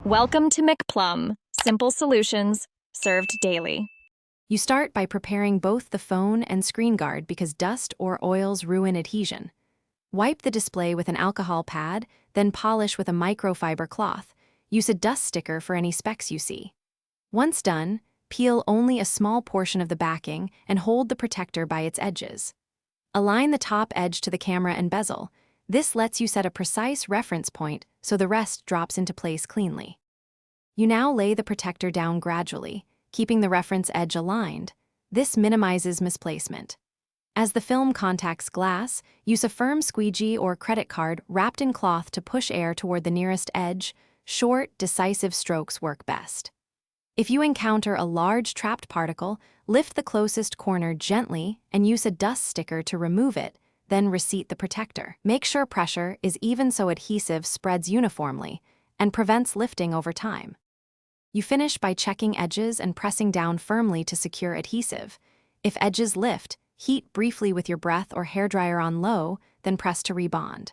Welcome to McPlum, simple solutions served daily. You start by preparing both the phone and screen guard because dust or oils ruin adhesion. Wipe the display with an alcohol pad, then polish with a microfiber cloth. Use a dust sticker for any specks you see. Once done, peel only a small portion of the backing and hold the protector by its edges. Align the top edge to the camera and bezel. This lets you set a precise reference point so the rest drops into place cleanly. You now lay the protector down gradually, keeping the reference edge aligned. This minimizes misplacement. As the film contacts glass, use a firm squeegee or credit card wrapped in cloth to push air toward the nearest edge. Short, decisive strokes work best. If you encounter a large trapped particle, lift the closest corner gently and use a dust sticker to remove it, then reseat the protector. Make sure pressure is even so adhesive spreads uniformly and prevents lifting over time. You finish by checking edges and pressing down firmly to secure adhesive. If edges lift, heat briefly with your breath or hairdryer on low, then press to rebond.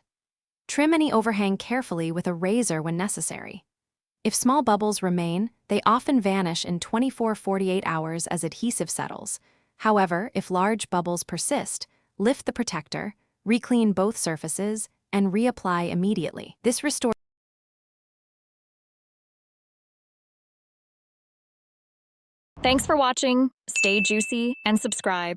Trim any overhang carefully with a razor when necessary. If small bubbles remain, they often vanish in 24–48 hours as adhesive settles. However, if large bubbles persist, lift the protector, re-clean both surfaces, and reapply immediately. This restores. Thanks for watching. Stay juicy and subscribe.